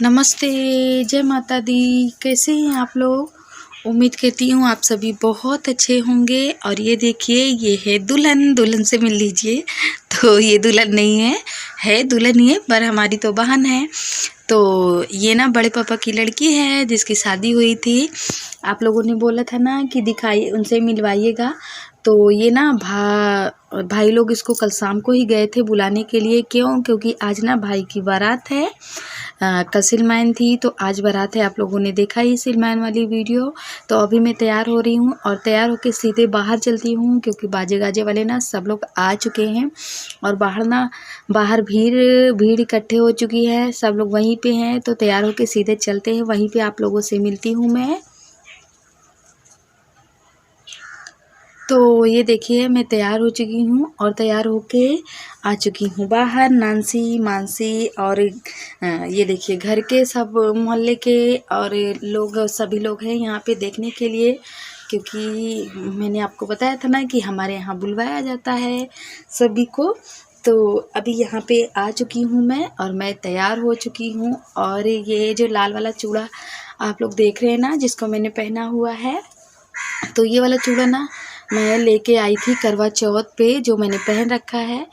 नमस्ते, जय माता दी। कैसे हैं आप लोग? उम्मीद करती हूँ आप सभी बहुत अच्छे होंगे। और ये देखिए, ये है दुल्हन। दुल्हन से मिल लीजिए। तो ये दुल्हन नहीं है दुल्हन ही है, पर हमारी तो बहन है। तो ये ना बड़े पापा की लड़की है जिसकी शादी हुई थी। आप लोगों ने बोला था ना कि दिखाई उनसे मिलवाइएगा। तो ये ना भाई लोग इसको कल शाम को ही गए थे बुलाने के लिए। क्योंकि आज ना भाई की बारात है। कल सिलमाइन थी तो आज बारात है। आप लोगों ने देखा ही सिलमाइन वाली वीडियो। तो अभी मैं तैयार हो रही हूँ और तैयार होके सीधे बाहर चलती हूँ, क्योंकि बाजे गाजे वाले ना सब लोग आ चुके हैं। और बाहर भीड़ इकट्ठे हो चुकी है, सब लोग वहीं पे हैं। तो तैयार होके सीधे चलते हैं, वहीं पे आप लोगों से मिलती हूँ मैं। तो ये देखिए, मैं तैयार हो चुकी हूँ और तैयार होके आ चुकी हूँ बाहर। नानसी, मानसी और ये देखिए घर के सब मोहल्ले के और सभी लोग हैं यहाँ पे देखने के लिए। क्योंकि मैंने आपको बताया था ना कि हमारे यहाँ बुलवाया जाता है सभी को। तो अभी यहाँ पे आ चुकी हूँ मैं और मैं तैयार हो चुकी हूँ। और ये जो लाल वाला चूड़ा आप लोग देख रहे हैं ना, जिसको मैंने पहना हुआ है, तो ये वाला चूड़ा ना मैं लेके आई थी करवा चौथ पे, जो मैंने पहन रखा है।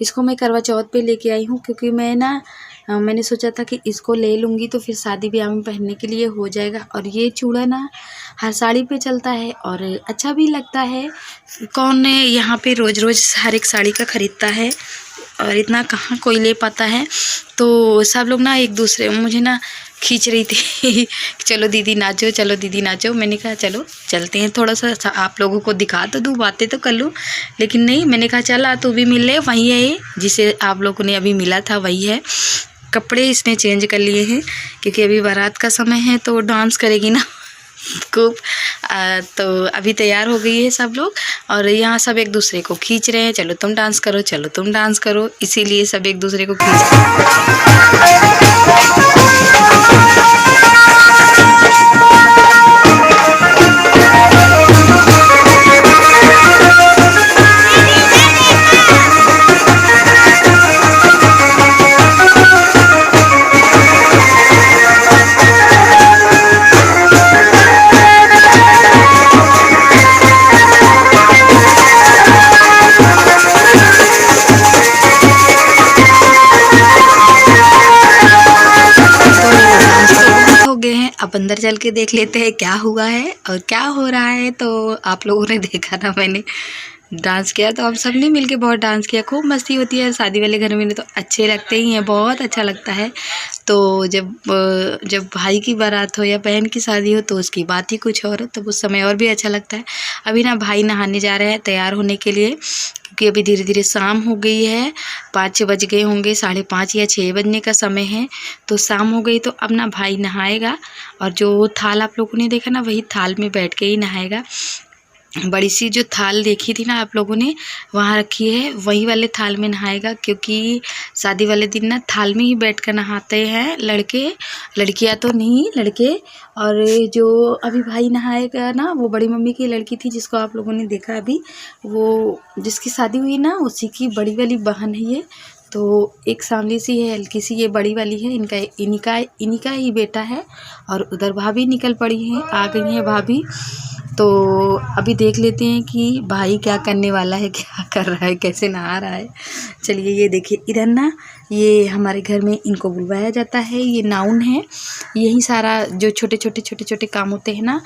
इसको मैं करवा चौथ पे लेके आई हूँ, क्योंकि मैंने सोचा था कि इसको ले लूँगी तो फिर शादी ब्याह में पहनने के लिए हो जाएगा। और ये चूड़ा ना हर साड़ी पे चलता है और अच्छा भी लगता है। कौन यहाँ पे रोज़ रोज़ हर एक साड़ी का ख़रीदता है, और इतना कहाँ कोई ले पाता है। तो सब लोग ना एक दूसरे मुझे ना खींच रही थी चलो दीदी नाचो, चलो दीदी नाचो। मैंने कहा चलो चलते हैं, थोड़ा सा आप लोगों को दिखा तो दूँ, बातें तो कर लूँ। लेकिन नहीं, मैंने कहा चल तू भी मिल ले। वही है ये जिसे आप लोगों ने अभी मिला था, वही है। कपड़े इसने चेंज कर लिए हैं क्योंकि अभी बारात का समय है तो डांस करेगी ना खूब। तो अभी तैयार हो गई है सब लोग और यहाँ सब एक दूसरे को खींच रहे हैं, चलो तुम डांस करो, चलो तुम डांस करो। इसीलिए सब एक दूसरे को खींच रहे हैं। अब अंदर चल के देख लेते हैं क्या हुआ है और क्या हो रहा है। तो आप लोगों ने देखा ना, मैंने डांस किया तो हम सब ने मिलके बहुत डांस किया। खूब मस्ती होती है शादी वाले घर में तो अच्छे लगते ही हैं, बहुत अच्छा लगता है। तो जब भाई की बारात हो या बहन की शादी हो तो उसकी बात ही कुछ और है, तो उस समय और भी अच्छा लगता है। अभी ना भाई नहाने जा रहे हैं तैयार होने के लिए, क्योंकि अभी धीरे धीरे शाम हो गई है। 5-6 बज गए होंगे, 5:30 या 6 बजने का समय है। तो शाम हो गई तो अब ना भाई नहाएगा। और जो थाल आप लोगों ने देखा ना, वही थाल में बैठ के ही नहाएगा। बड़ी सी जो थाल देखी थी ना आप लोगों ने वहाँ रखी है, वही वाले थाल में नहाएगा। क्योंकि शादी वाले दिन ना थाल में ही बैठ कर नहाते हैं लड़के, लड़कियां तो नहीं, लड़के। और जो अभी भाई नहाएगा ना, वो बड़ी मम्मी की लड़की थी जिसको आप लोगों ने देखा अभी, वो जिसकी शादी हुई ना, उसी की बड़ी वाली बहन है ये। तो एक सामने सी है, हल्की सी, ये बड़ी वाली है। इन्हीं का ही बेटा है। और उधर भाभी निकल पड़ी हैं, आ गई हैं भाभी। तो अभी देख लेते हैं कि भाई क्या करने वाला है, क्या कर रहा है, कैसे नहा रहा है। चलिए ये देखिए, इधर ना ये हमारे घर में इनको बुलवाया जाता है, ये नाउन है। यही सारा जो छोटे छोटे काम होते हैं ना,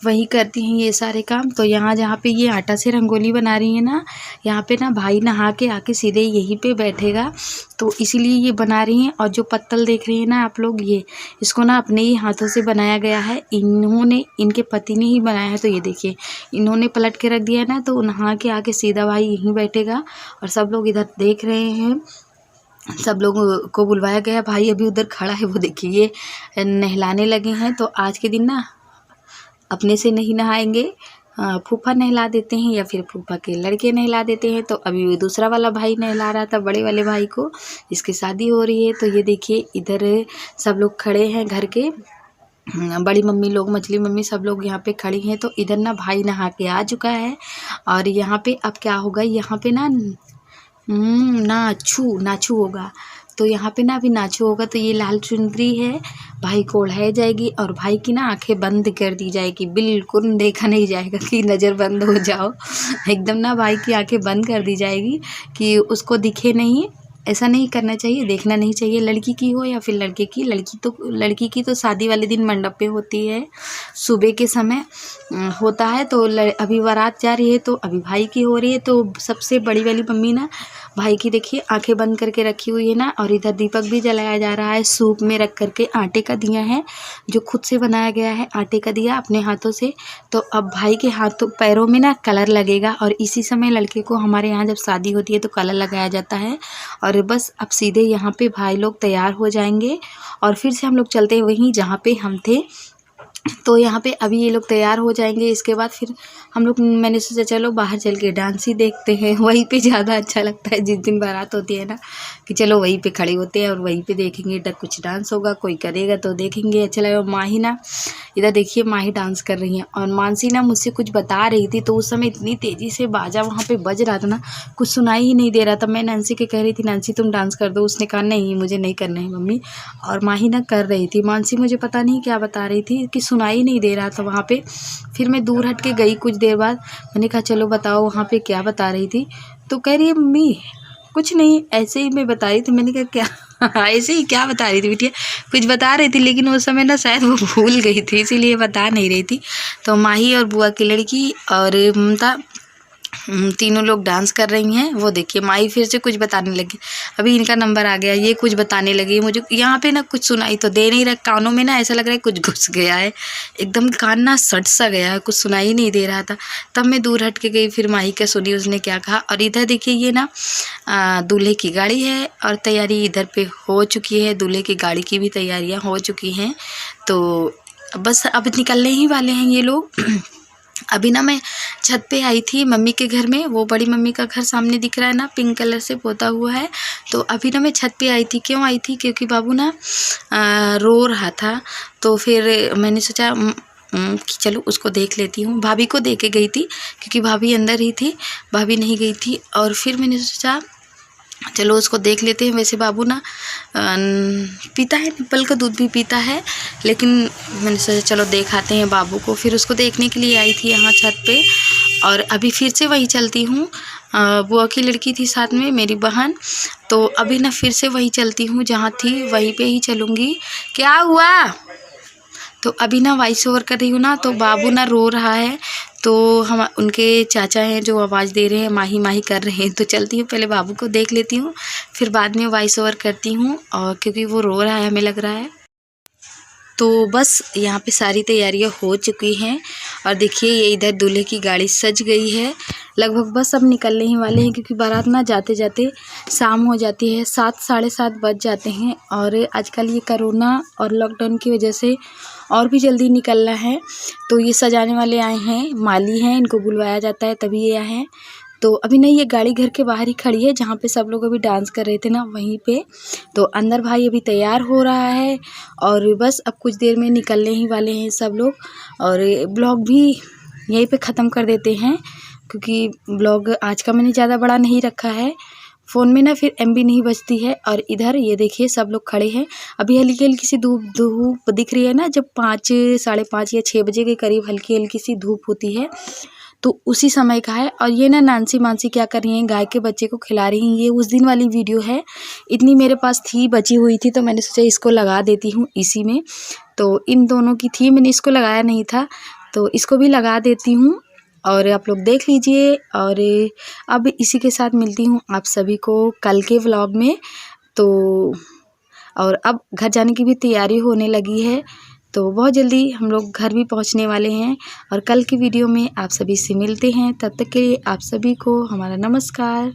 वही करती हैं ये सारे काम। तो यहाँ जहाँ पे ये आटा से रंगोली बना रही है ना, यहाँ पे ना भाई नहा के आके सीधे यहीं पे बैठेगा, तो इसीलिए ये बना रही हैं। और जो पत्तल देख रहे हैं ना आप लोग, ये इसको ना अपने ही हाथों से बनाया गया है। इनके पति ने ही बनाया है। तो ये देखिए, इन्होंने पलट के रख दिया है ना, तो नहा के आके सीधा भाई यहीं बैठेगा। और सब लोग इधर देख रहे हैं, सब लोगों को बुलवाया गया। भाई अभी उधर खड़ा है, वो देखिए ये नहलाने लगे हैं। तो आज के दिन ना अपने से नहीं नहाएंगे, फूफा नहला देते हैं या फिर फूफा के लड़के नहला देते हैं। तो अभी दूसरा वाला भाई नहला रहा था बड़े वाले भाई को, जिसकी शादी हो रही है। तो ये देखिए, इधर सब लोग खड़े हैं घर के, बड़ी मम्मी लोग, मछली मम्मी, सब लोग यहाँ पे खड़ी हैं। तो इधर ना भाई नहा के आ चुका है। और यहाँ पे अब क्या होगा, यहाँ पे ना नाचू होगा। तो यहाँ पे ना अभी नाचू होगा तो ये लाल चुनरी है, भाई को ओढ़ाई जाएगी और भाई की ना आंखें बंद कर दी जाएगी, बिल्कुल देखा नहीं जाएगा कि नज़र बंद हो जाओ। एकदम ना भाई की आंखें बंद कर दी जाएगी कि उसको दिखे नहीं। ऐसा नहीं करना चाहिए, देखना नहीं चाहिए, लड़की की हो या फिर लड़के की। लड़की की तो शादी वाले दिन मंडप पे होती है, सुबह के समय होता है। तो अभी बारात जा रही है तो अभी भाई की हो रही है। तो सबसे बड़ी वाली मम्मी ना भाई की देखिए आंखें बंद करके रखी हुई है ना, और इधर दीपक भी जलाया जा रहा है सूप में रख करके। आटे का दिया है जो खुद से बनाया गया है, आटे का दिया अपने हाथों से। तो अब भाई के हाथों पैरों में ना कलर लगेगा, और इसी समय लड़के को हमारे यहाँ जब शादी होती है तो कलर लगाया जाता है। और बस अब सीधे यहाँ पे भाई लोग तैयार हो जाएंगे और फिर से हम लोग चलते हैं वहीं जहाँ पे हम थे। तो यहाँ पे अभी ये लोग तैयार हो जाएंगे, इसके बाद फिर हम लोग, मैंने सोचा चलो बाहर चल के डांस ही देखते हैं। वहीं पे ज़्यादा अच्छा लगता है, जिस दिन बारात होती है ना, कि चलो वहीं पे खड़े होते हैं और वहीं पे देखेंगे। कुछ डांस होगा, कोई करेगा तो देखेंगे, अच्छा लगेगा। माही ना इधर देखिए, माही डांस कर रही है और मानसी ना मुझसे कुछ बता रही थी। तो उस समय इतनी तेज़ी से बाजा वहाँ पर बज रहा था ना, कुछ सुनाई ही नहीं दे रहा था। मैं नैन्सी के कह रही थी नैन्सी तुम डांस कर दो, उसने कहा नहीं मुझे नहीं करना है मम्मी। और माही ना कर रही थी, मानसी मुझे पता नहीं क्या बता रही थी कि सुनाई नहीं दे रहा था वहाँ पे। फिर मैं दूर हट के गई कुछ देर बाद, मैंने कहा चलो बताओ वहाँ पे क्या बता रही थी। तो कह रही है मम्मी कुछ नहीं, ऐसे ही मैं बता रही थी। मैंने कहा क्या ऐसे ही क्या बता रही थी बिटिया, कुछ बता रही थी लेकिन उस समय ना शायद वो भूल गई थी, इसीलिए बता नहीं रही थी। तो माही और बुआ की लड़की और ममता तीनों लोग डांस कर रही हैं। वो देखिए माही फिर से कुछ बताने लगी, अभी इनका नंबर आ गया, ये कुछ बताने लगी। मुझे यहाँ पे ना कुछ सुनाई तो दे नहीं रहा, कानों में ना ऐसा लग रहा है कुछ घुस गया है, एकदम कान ना सट सा गया है, कुछ सुनाई नहीं दे रहा था। तब मैं दूर हट के गई, फिर माही का सुनी उसने क्या कहा। और इधर देखिए ये ना दूल्हे की गाड़ी है और तैयारी इधर पे हो चुकी है, दूल्हे की गाड़ी की भी तैयारियाँ हो चुकी हैं। तो बस अब निकलने ही वाले हैं ये लोग। अभी ना मैं छत पे आई थी मम्मी के घर में, वो बड़ी मम्मी का घर सामने दिख रहा है ना, पिंक कलर से पोता हुआ है। तो अभी ना मैं छत पे आई थी, क्यों आई थी, क्योंकि बाबू ना रो रहा था। तो फिर मैंने सोचा कि चलो उसको देख लेती हूँ। भाभी को दे के गई थी क्योंकि भाभी अंदर ही थी, भाभी नहीं गई थी। और फिर मैंने सोचा चलो उसको देख लेते हैं। वैसे बाबू ना पीता है, निप्पल का दूध भी पीता है, लेकिन मैंने सोचा चलो देख आते हैं बाबू को। फिर उसको देखने के लिए आई थी यहाँ छत पे। और अभी फिर से वही चलती हूँ, बुआ की लड़की थी साथ में मेरी बहन। तो अभी ना फिर से वही चलती हूँ, जहाँ थी वहीं पे ही चलूँगी। क्या हुआ, तो अभी ना वॉइस ओवर कर रही हूँ ना, तो बाबू ना रो रहा है। तो हम उनके चाचा हैं जो आवाज़ दे रहे हैं, माही माही कर रहे हैं। तो चलती हूँ, पहले बाबू को देख लेती हूँ, फिर बाद में वॉइस ओवर करती हूँ। और क्योंकि वो रो रहा है हमें लग रहा है। तो बस यहाँ पे सारी तैयारियाँ हो चुकी हैं। और देखिए ये इधर दूल्हे की गाड़ी सज गई है, लगभग बस अब निकलने ही वाले हैं, क्योंकि बारात ना जाते जाते शाम हो जाती है, 7 साढ़े 7 बज जाते हैं। और आजकल ये कोरोना और लॉकडाउन की वजह से और भी जल्दी निकलना है। तो ये सजाने वाले आए हैं, माली हैं, इनको बुलवाया जाता है तभी ये आए हैं। तो अभी नहीं, ये गाड़ी घर के बाहर ही खड़ी है, जहाँ पे सब लोग अभी डांस कर रहे थे ना वहीं पे। तो अंदर भाई अभी तैयार हो रहा है और बस अब कुछ देर में निकलने ही वाले हैं सब लोग। और ब्लॉग भी यहीं पे ख़त्म कर देते हैं, क्योंकि ब्लॉग आज का मैंने ज़्यादा बड़ा नहीं रखा है, फ़ोन में ना फिर MB नहीं बचती है। और इधर ये देखिए सब लोग खड़े हैं, अभी हल्की हल्की सी धूप दिख रही है ना, जब 5 साढ़े 5 या 6 बजे के करीब हल्की हल्की सी धूप होती है, तो उसी समय का है। और ये ना नानसी मानसी क्या कर रही हैं, गाय के बच्चे को खिला रही हैं। ये उस दिन वाली वीडियो है, इतनी मेरे पास थी, बची हुई थी, तो मैंने सोचा इसको लगा देती हूँ इसी में। तो इन दोनों की थी, मैंने इसको लगाया नहीं था, तो इसको भी लगा देती हूँ और आप लोग देख लीजिए। और अब इसी के साथ मिलती हूँ आप सभी को कल के व्लॉग में। तो और अब घर जाने की भी तैयारी होने लगी है, तो बहुत जल्दी हम लोग घर भी पहुंचने वाले हैं। और कल की वीडियो में आप सभी से मिलते हैं, तब तक के लिए आप सभी को हमारा नमस्कार।